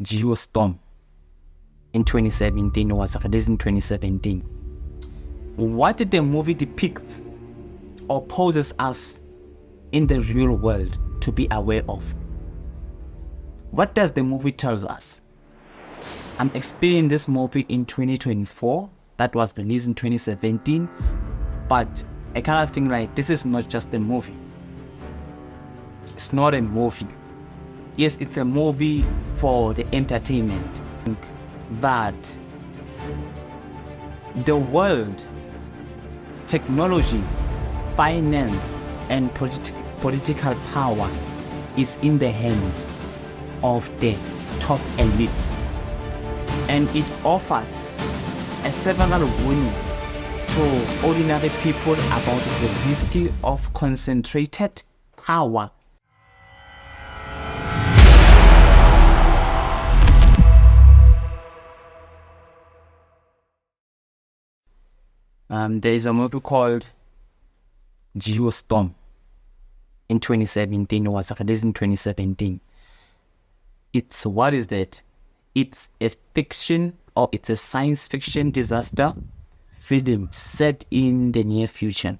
Geostorm in 2017. It was released in 2017. What did the movie depict or poses us in the real world to be aware of? What does the movie tell us? I'm explaining this movie in 2024 that was released in 2017, but I kind of think like this is not just a movie. It's not a movie. Yes, it's a movie for the entertainment. I think that the world, technology, finance, and political power is in the hands of the top elite, and it offers several warnings to ordinary people about the risk of concentrated power. There is a movie called Geostorm in 2017. It was released in 2017. What is that? It's a fiction, or it's a science fiction disaster film set in the near future,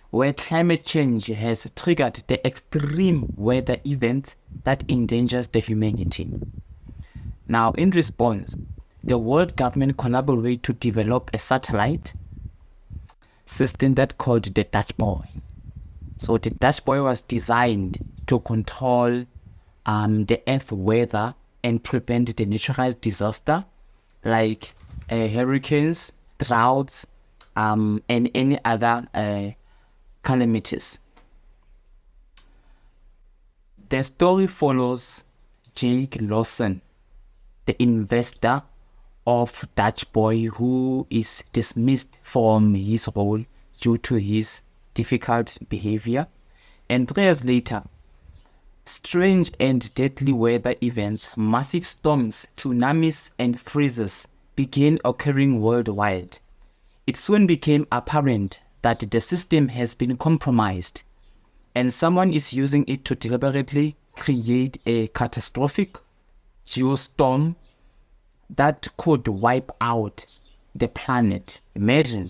where climate change has triggered the extreme weather events that endangers the humanity. Now, in response, the world government collaborated to develop a satellite system that called the Dutch Boy. So the Dutch Boy was designed to control the Earth weather and prevent the natural disaster like hurricanes, droughts, and any other calamities. The story follows Jake Lawson, the investor of Dutch Boy, who is dismissed from his role due to his difficult behavior. And 3 years later, strange and deadly weather events, massive storms, tsunamis, and freezes began occurring worldwide. It soon became apparent that the system has been compromised, and someone is using it to deliberately create a catastrophic geostorm that could wipe out the planet. Imagine.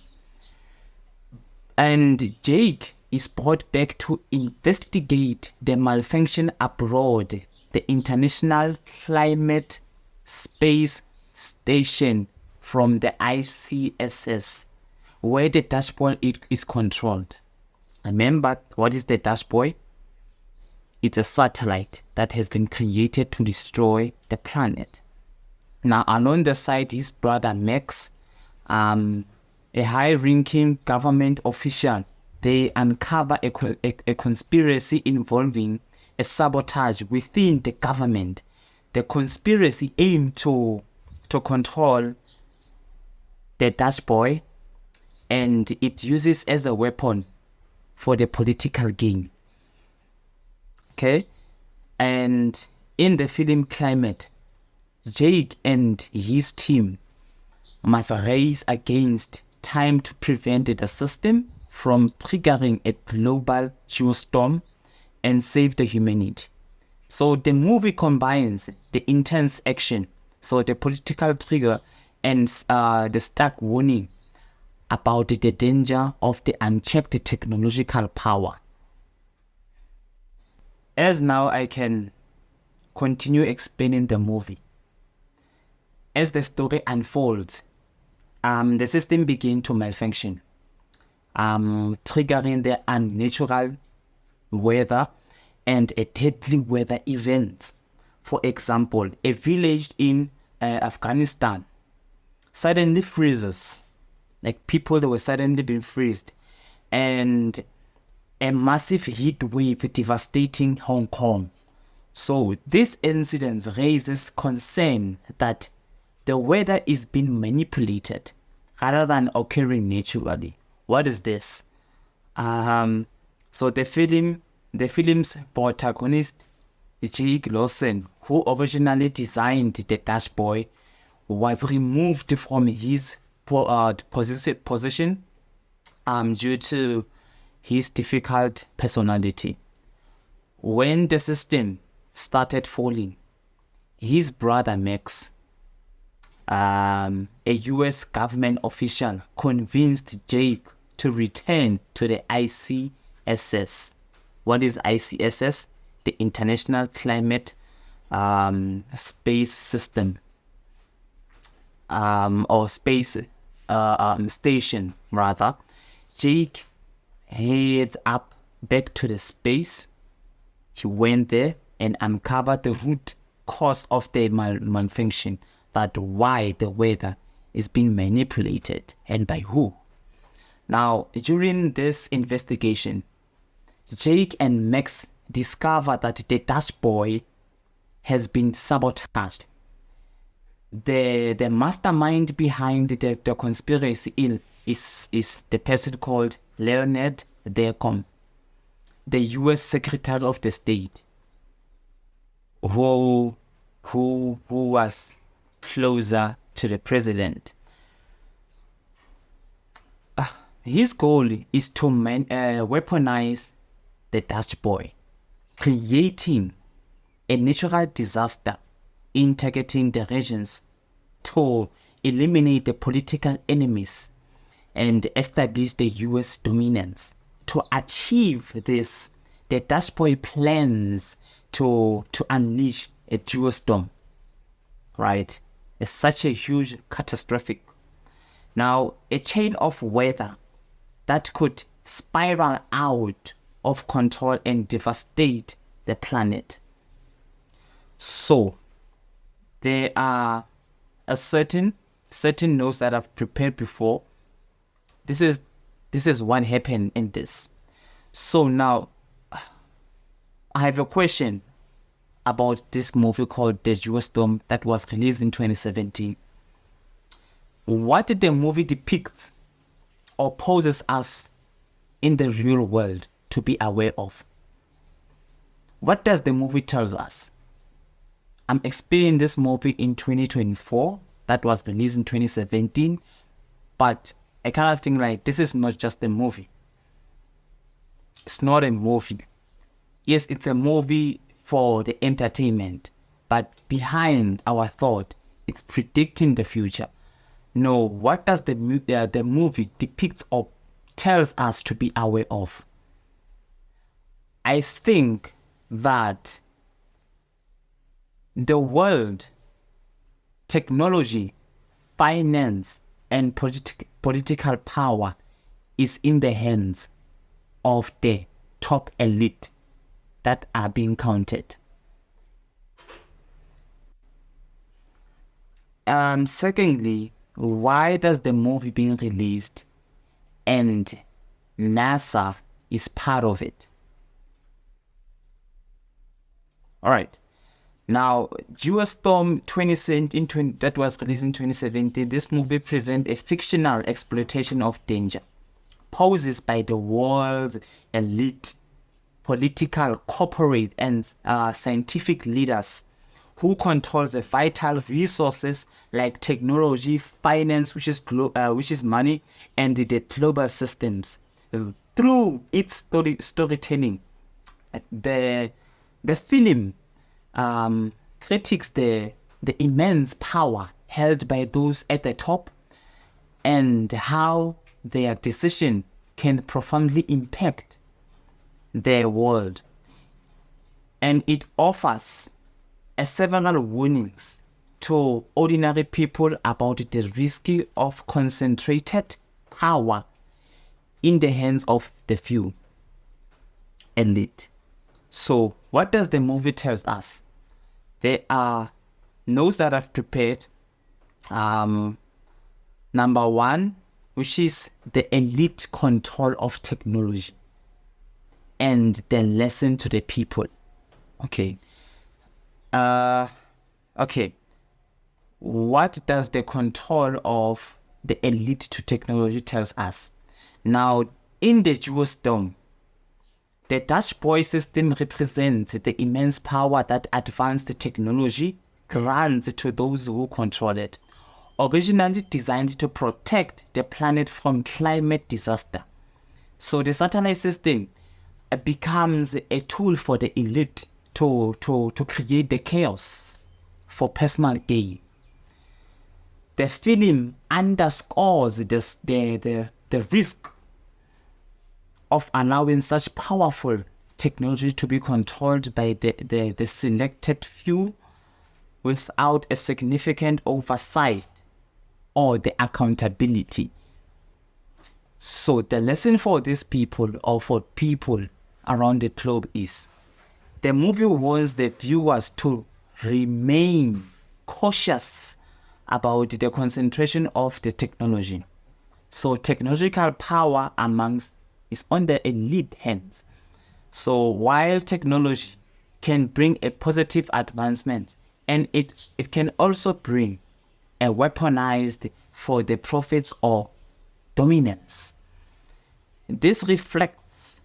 And Jake is brought back to investigate the malfunction aboard the International Climate Space Station from the ICSS, where the Dutch Boy is controlled. Remember, what is the Dutch Boy? It's a satellite that has been created to destroy the planet. Now, along the side, his brother Max, a high-ranking government official, they uncover a conspiracy involving a sabotage within the government. The conspiracy aimed to control the Dutch Boy, and it uses as a weapon for the political gain. Okay? And in the film Climate, Jake and his team must race against time to prevent the system from triggering a global geostorm and save the humanity. So the movie combines the intense action, so the political trigger, and the stark warning about the danger of the unchecked technological power. As now I can continue explaining the movie. As the story unfolds, the system begins to malfunction, triggering the unnatural weather and a deadly weather events. For example, a village in Afghanistan suddenly freezes, like people that were suddenly being freezed, and a massive heat wave devastating Hong Kong. So this incident raises concern that the weather is being manipulated rather than occurring naturally. What is this? So the film's protagonist, Jake Lawson, who originally designed the Dutch Boy, was removed from his position due to his difficult personality. When the system started falling, his brother Max, a US government official, convinced Jake to return to the ICSS. What is ICSS? The International Climate Space System, or space station rather. Jake heads up back to the space. He went there and uncovered the root cause of the malfunction, that why the weather is being manipulated and by who. Now, during this investigation, Jake and Max discover that the Dutch boy has been sabotaged. The mastermind behind the conspiracy is the person called Leonard Dercom, the US Secretary of the State, who was closer to the president. His goal is to weaponize the Dutch boy, creating a natural disaster, targeting the regions to eliminate the political enemies and establish the US dominance. To achieve this, the Dutch boy plans to unleash a geostorm, right? It's such a huge catastrophic. Now, a chain of weather that could spiral out of control and devastate the planet. So, there are a certain notes that I've prepared before. This is what happened in this. So now, I have a question about this movie called The Geostorm that was released in 2017. What did the movie depict or poses us in the real world to be aware of? What does the movie tell us? I'm explaining this movie in 2024 that was released in 2017, but I kind of think like this is not just a movie. It's not a movie. Yes, it's a movie for the entertainment, but behind our thought, it's predicting the future. No, what does the movie depicts or tells us to be aware of? I think that the world, technology, finance, and political power is in the hands of the top elite that are being counted. Secondly, why does the movie being released and NASA is part of it? All right. Now, Geostorm 2017, that was released in 2017, this movie presents a fictional exploitation of danger posed by the world's elite, political, corporate, and scientific leaders who controls the vital resources like technology, finance, which is money, and the global systems. Through its storytelling, the film critiques the immense power held by those at the top and how their decision can profoundly impact their world. And it offers several warnings to ordinary people about the risk of concentrated power in the hands of the few elite. So what does the movie tell us? There are notes that I've prepared. Number one, which is the elite control of technology and the lesson to the people. Okay. Okay. What does the control of the elite to technology tells us? Now, in the Geostorm, the Dutch boy system represents the immense power that advanced technology grants to those who control it. Originally designed to protect the planet from climate disaster. So the satellite system becomes a tool for the elite to create the chaos for personal gain. The film underscores the risk of allowing such powerful technology to be controlled by the selected few without a significant oversight or the accountability. So the lesson for these people, or for people around the globe, is the movie warns the viewers to remain cautious about the concentration of the technology. So technological power is on the elite hands. So while technology can bring a positive advancement, and it can also bring a weaponized for the profits or dominance. This reflects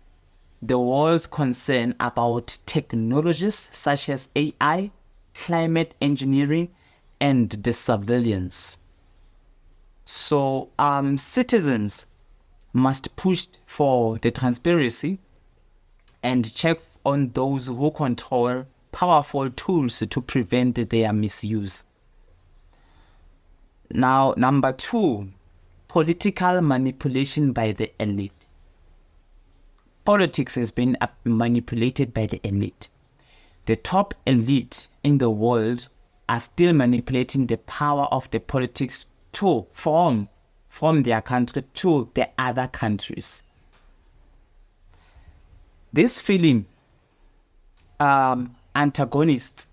the world's concern about technologies such as AI, climate engineering, and the surveillance. So citizens must push for the transparency and check on those who control powerful tools to prevent their misuse. Now, number 2, political manipulation by the elite. Politics has been manipulated by the elite. The top elite in the world are still manipulating the power of the politics to from their country to the other countries. This film antagonist,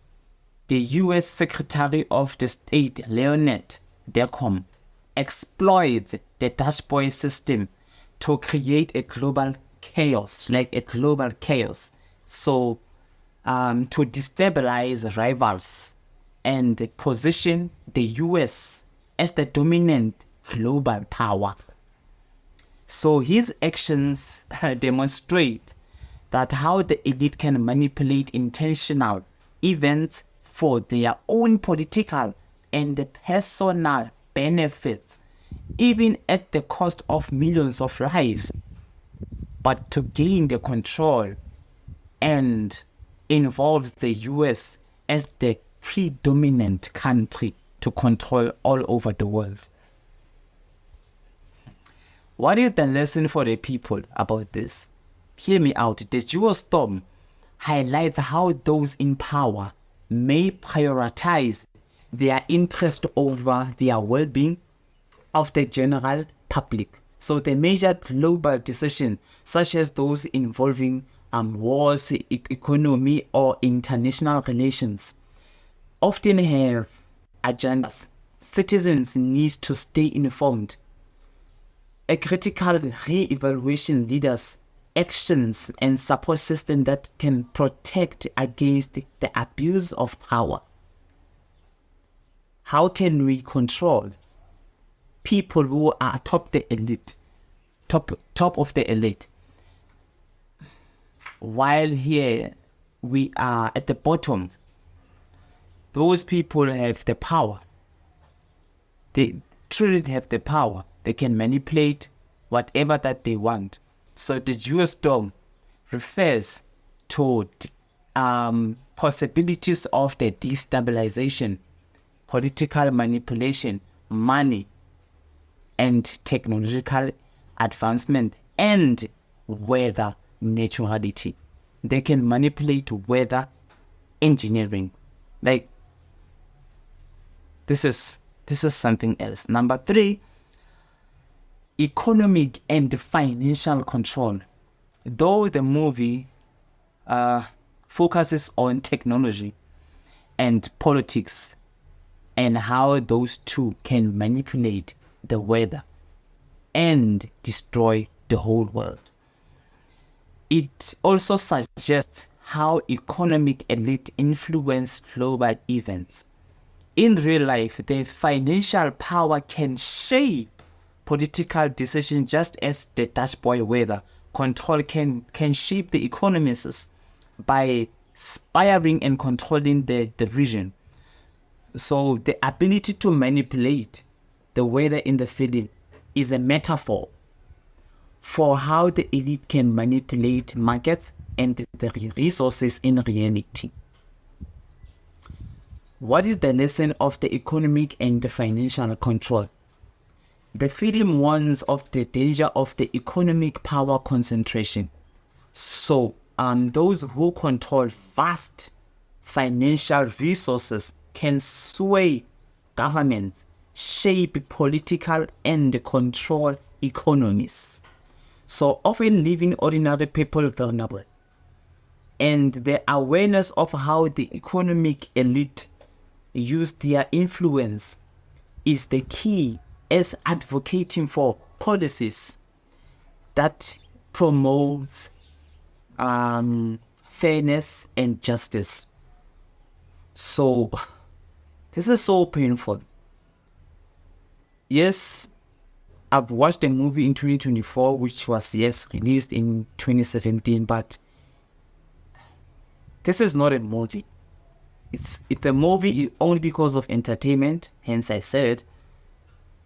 the US Secretary of the State Leonard Decom, exploits the Dutch boy system to create a global chaos. So to destabilize rivals and position the US as the dominant global power. So his actions demonstrate that how the elite can manipulate intentional events for their own political and personal benefits, even at the cost of millions of lives, but to gain the control, and involves the US as the predominant country to control all over the world. What is the lesson for the people about this? Hear me out. The Geostorm highlights how those in power may prioritize their interest over their well-being of the general public. So the major global decisions, such as those involving wars, economy, or international relations, often have agendas. Citizens need to stay informed. A critical re-evaluation leaders actions and support system that can protect against the abuse of power. How can we control people who are top of the elite, while here we are at the bottom? Those people have the power. They truly have the power. They can manipulate whatever that they want. So the Geostorm refers to possibilities of the destabilization, political manipulation, money, and technological advancement, and weather naturality. They can manipulate weather engineering. Like, this is something else. Number 3, economic and financial control. Though the movie focuses on technology and politics and how those two can manipulate the weather and destroy the whole world, it also suggests how economic elite influence global events. In real life, the financial power can shape political decisions, just as the Dutch boy weather control can shape the economies by inspiring and controlling the region. So the ability to manipulate the weather in the film is a metaphor for how the elite can manipulate markets and the resources in reality. What is the lesson of the economic and the financial control? The film warns of the danger of the economic power concentration. So, those who control vast financial resources can sway governments, shape political and control economies, so often leaving ordinary people vulnerable. And the awareness of how the economic elite use their influence is the key as advocating for policies that promote fairness and justice. So this is so painful. Yes, I've watched a movie in 2024 which was released in 2017, but this is not a movie. It's a movie only because of entertainment, hence I said,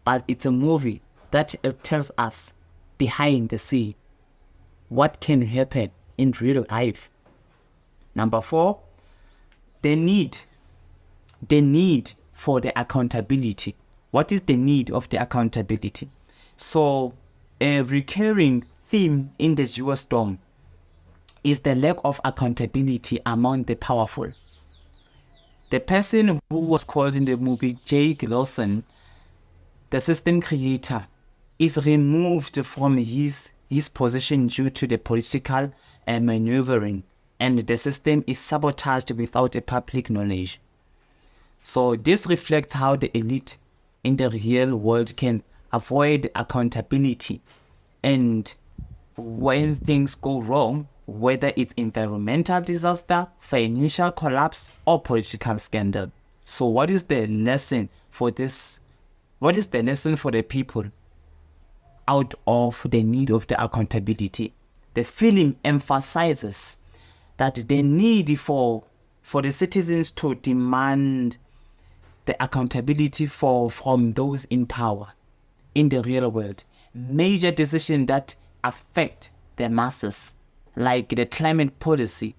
but it's a movie that tells us behind the scene what can happen in real life. Number 4, the need for the accountability. What is the need of the accountability? So a recurring theme in the Geostorm is the lack of accountability among the powerful. The person who was called in the movie Jake Lawson, the system creator, is removed from his position due to the political maneuvering, and the system is sabotaged without a public knowledge. So this reflects how the elite in the real world can avoid accountability, and when things go wrong, whether it's environmental disaster, financial collapse, or political scandal. So what is the lesson for this? What is the lesson for the people out of the need of the accountability? The film emphasizes that the need for the citizens to demand the accountability from those in power in the real world. Major decisions that affect the masses, like the climate policy,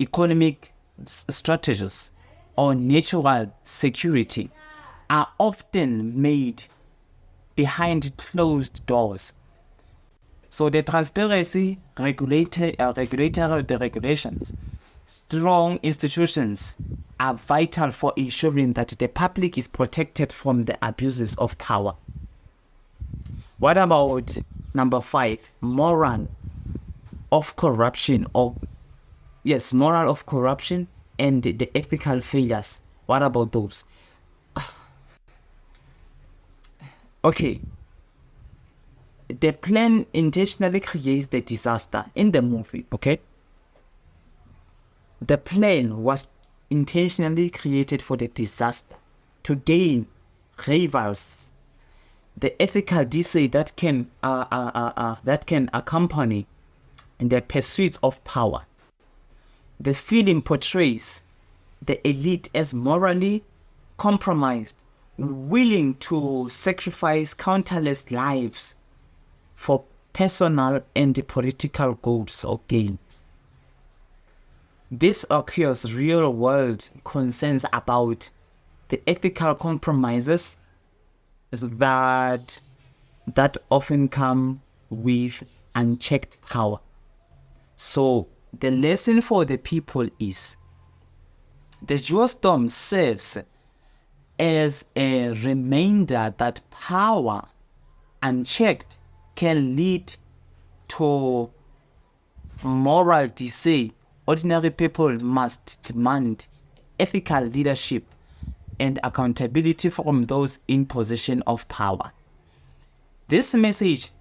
economic strategies, or natural security, are often made behind closed doors. So the transparency, regulatory regulations, strong institutions are vital for ensuring that the public is protected from the abuses of power. What about number 5, moral of corruption and the ethical failures? What about those? Okay, the plan intentionally creates the disaster in the movie. Okay, the plan was intentionally created for the disaster to gain rivals, the ethical decay that can accompany the pursuit of power. The film portrays the elite as morally compromised, willing to sacrifice countless lives for personal and political goals or gain. This occurs real-world concerns about the ethical compromises that often come with unchecked power. So the lesson for the people is the Geostorm serves as a reminder that power unchecked can lead to moral decay. Ordinary people must demand ethical leadership and accountability from those in position of power. This message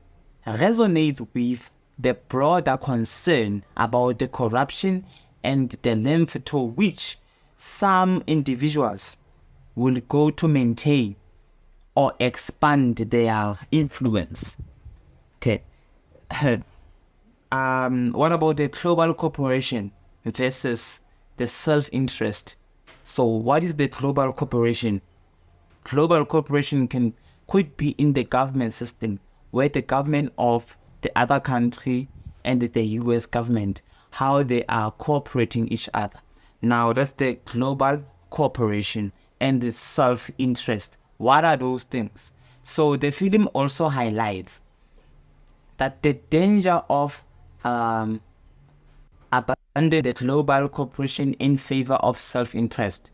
resonates with the broader concern about the corruption and the length to which some individuals will go to maintain or expand their influence. Okay. What about the global corporation versus the self-interest? So what is the global corporation? Global corporation could be in the government system, where the government of the other country and the US government, how they are cooperating each other. Now that's the global cooperation, and the self-interest. What are those things? So the film also highlights that the danger of abandoning the global cooperation in favor of self-interest.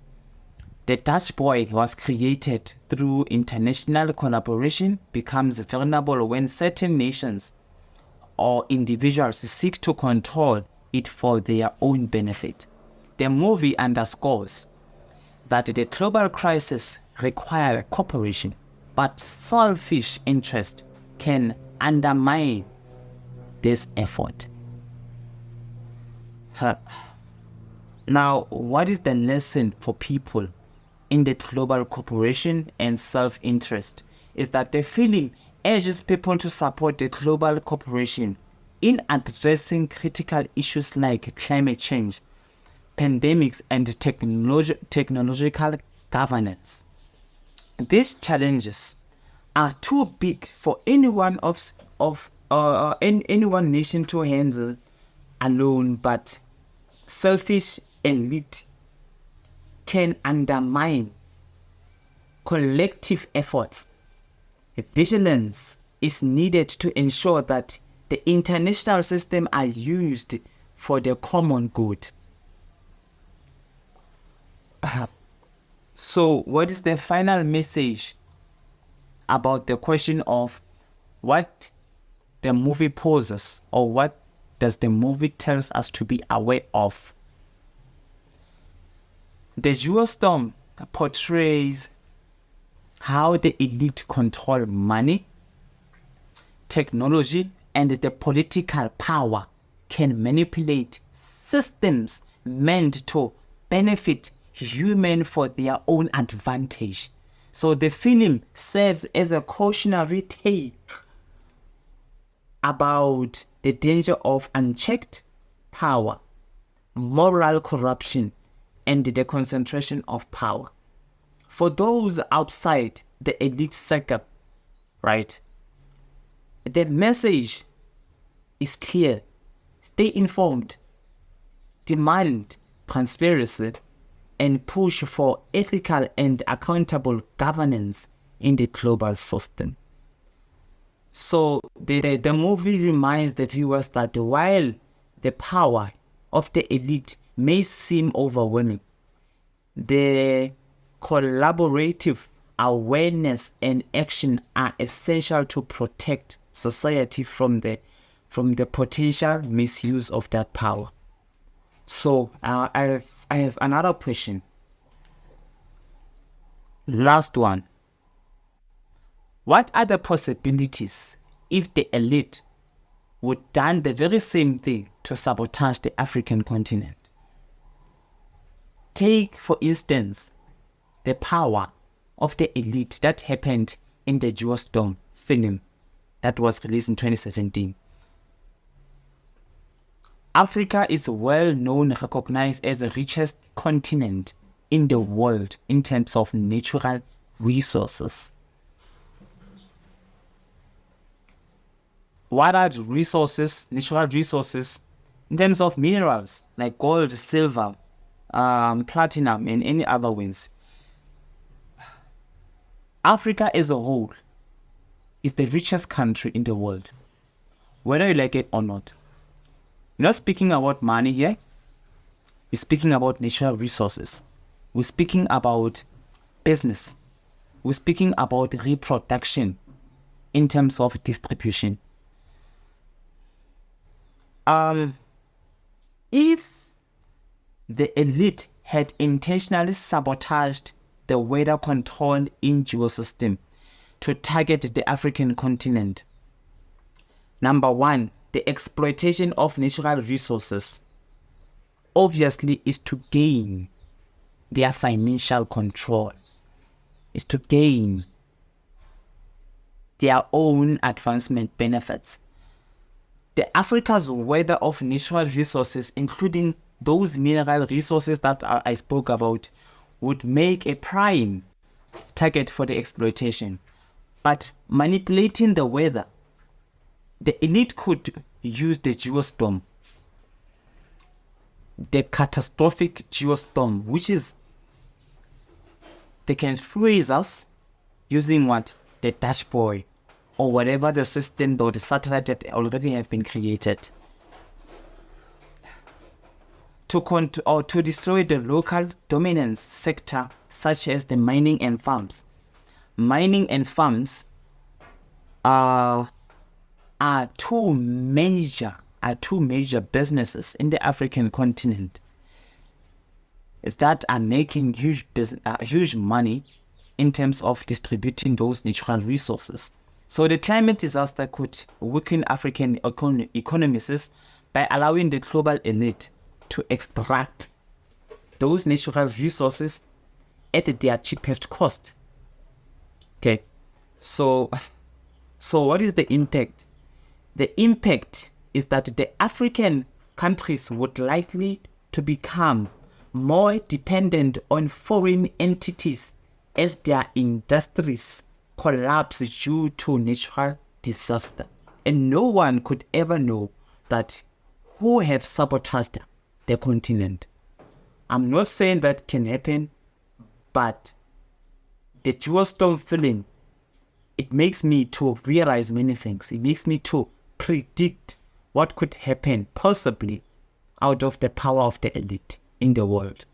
The Dutch boy was created through international collaboration becomes vulnerable when certain nations or individuals seek to control it for their own benefit. The movie underscores that the global crisis requires cooperation, but selfish interest can undermine this effort. Now, what is the lesson for people in the global cooperation and self-interest? Is that the film urges people to support the global cooperation in addressing critical issues like climate change, pandemics, and technological governance. These challenges are too big for any one nation to handle alone, but selfish elite can undermine collective efforts. Vigilance is needed to ensure that the international system are used for the common good. So what is the final message about the question of what the movie poses, or what does the movie tells us to be aware of? The Geostorm portrays how the elite control money, technology, and the political power can manipulate systems meant to benefit humans for their own advantage. So the film serves as a cautionary tale about the danger of unchecked power, moral corruption, and the concentration of power. For those outside the elite sector, right, the message is clear. Stay informed, demand transparency, and push for ethical and accountable governance in the global system. So the movie reminds the viewers that while the power of the elite may seem overwhelming, the collaborative awareness and action are essential to protect society from the potential misuse of that power. So I have another question. Last one. What are the possibilities if the elite would done the very same thing to sabotage the African continent? Take, for instance, the power of the elite that happened in the Geostorm film that was released in 2017. Africa is well known, recognized as the richest continent in the world in terms of natural resources. What are the resources, natural resources, in terms of minerals like gold, silver, platinum, and any other ones? Africa as a whole is the richest country in the world, whether you like it or not. We're not speaking about money here. We're speaking about natural resources. We're speaking about business. We're speaking about reproduction in terms of distribution. If the elite had intentionally sabotaged the weather control in geosystem to target the African continent, number one, the exploitation of natural resources obviously is to gain their financial control, is to gain their own advancement benefits. The Africa's weather of natural resources, including those mineral resources that I spoke about, would make a prime target for the exploitation. But manipulating the weather, the elite could use the geostorm, the catastrophic geostorm, which is They can freeze us using what? The dashboard or whatever the system or the satellite that already have been created. To destroy the local dominance sector, such as the mining and farms. Mining and farms are two major businesses in the African continent that are making huge money in terms of distributing those natural resources. So the climate disaster could weaken African economies by allowing the global elite to extract those natural resources at their cheapest cost. Okay, so what is the impact? The impact is that the African countries would likely to become more dependent on foreign entities as their industries collapse due to natural disaster. And no one could ever know that who have sabotaged the continent. I'm not saying that can happen, but the Geostorm Film, it makes me to realize many things. It makes me to predict what could happen possibly out of the power of the elite in the world.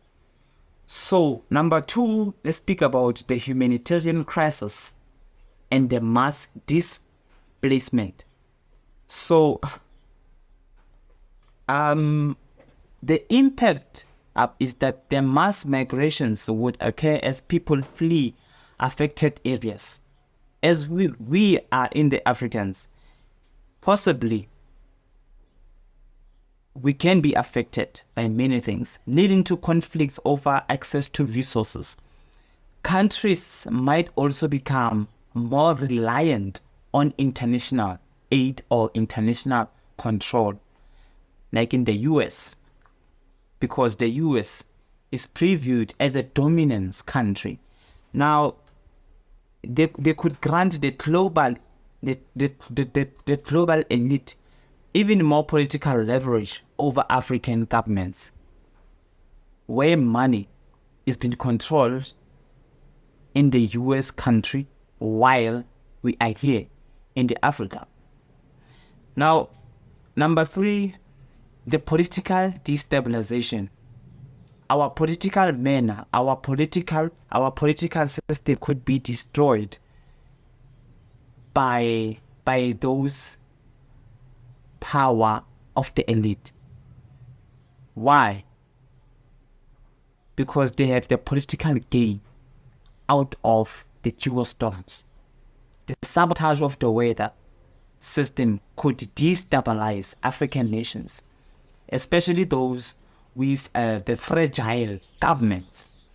So, number 2, let's speak about the humanitarian crisis and the mass displacement. So, the impact is that the mass migrations would occur as people flee affected areas. As we are in the Africans, possibly we can be affected by many things, leading to conflicts over access to resources. Countries might also become more reliant on international aid or international control, like in the US, because the US is previewed as a dominance country. Now, they could grant the global elite even more political leverage over African governments, where money is being controlled in the US country while we are here in the Africa. Now, number 3, the political destabilization. Our political manner, our political system could be destroyed by those power of the elite. Why? Because they have the political gain out of the geostorms. The sabotage of the weather system could destabilize African nations, especially those with the fragile governments.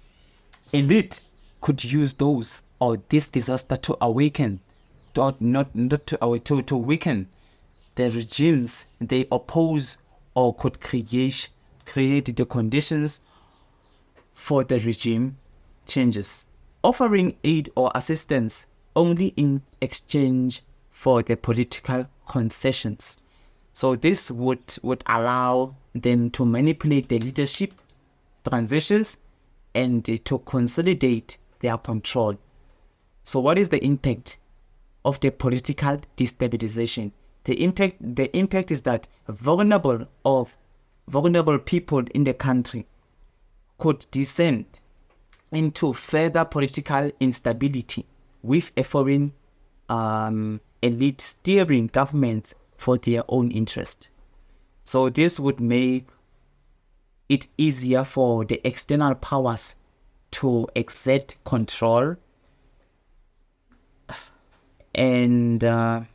Elite could use those or this disaster to awaken, to weaken the regimes they oppose, or could create the conditions for the regime changes, offering aid or assistance only in exchange for the political concessions. So this would allow them to manipulate the leadership transitions and to consolidate their control. So what is the impact of the political destabilization? The impact is that vulnerable people in the country could descend into further political instability, with a foreign elite steering governments for their own interest. So this would make it easier for the external powers to exert control and to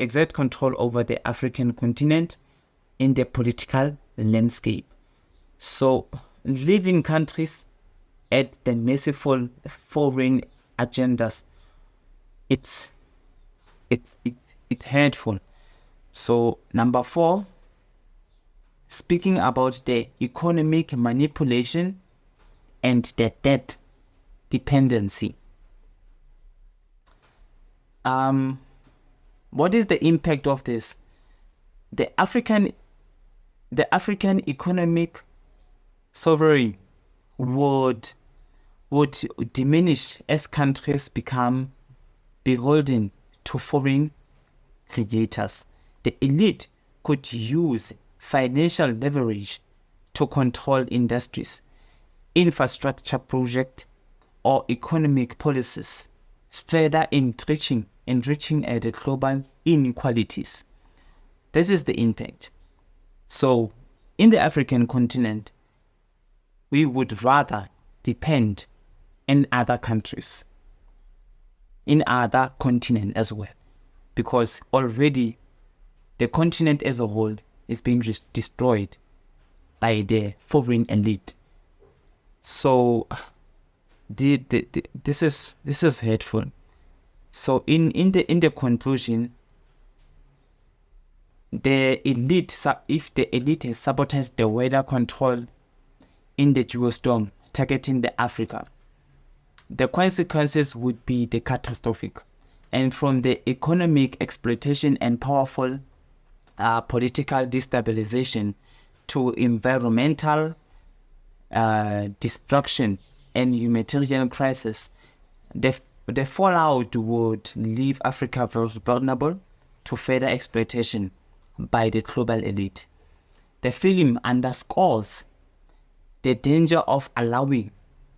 exert control over the African continent in the political landscape. So leaving countries at the merciful foreign agendas, it's hurtful. So number 4, speaking about the economic manipulation and the debt dependency. What is the impact of this? The African economic sovereignty would would diminish as countries become beholden to foreign creators. The elite could use financial leverage to control industries, infrastructure projects, or economic policies, further enriching the global inequalities. This is the impact. So, in the African continent, we would rather depend on other countries, in other continents as well, because already the continent as a whole is being destroyed by the foreign elite. So this is hurtful. So in the conclusion, the elite, if the elite has sabotaged the weather control in the geostorm targeting the Africa, the consequences would be the catastrophic. And from the economic exploitation and powerful political destabilization to environmental destruction and humanitarian crisis, the fallout would leave Africa vulnerable to further exploitation by the global elite. The film underscores the danger of allowing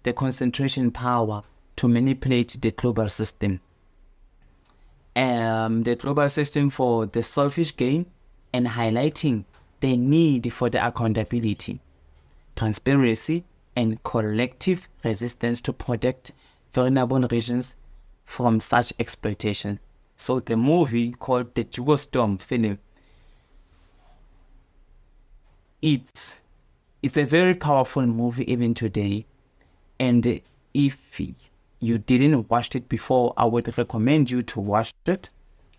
the concentration power to manipulate the global system. The global system for the selfish gain, and highlighting the need for the accountability, transparency, and collective resistance to protect vulnerable regions from such exploitation. So the movie called the Geostorm Film, it's a very powerful movie even today. And if you didn't watch it before, I would recommend you to watch it.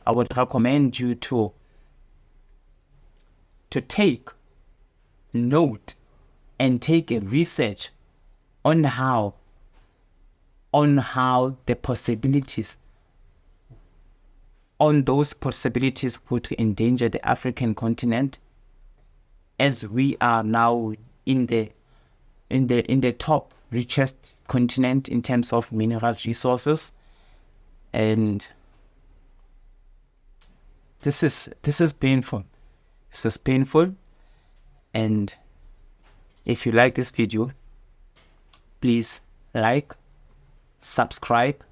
I would recommend you to take note and take a research on how the possibilities, on those possibilities would endanger the African continent, as we are now in the top richest continent in terms of mineral resources. And this is painful. This is painful. And if you like this video, please like, subscribe,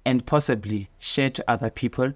and possibly share to other people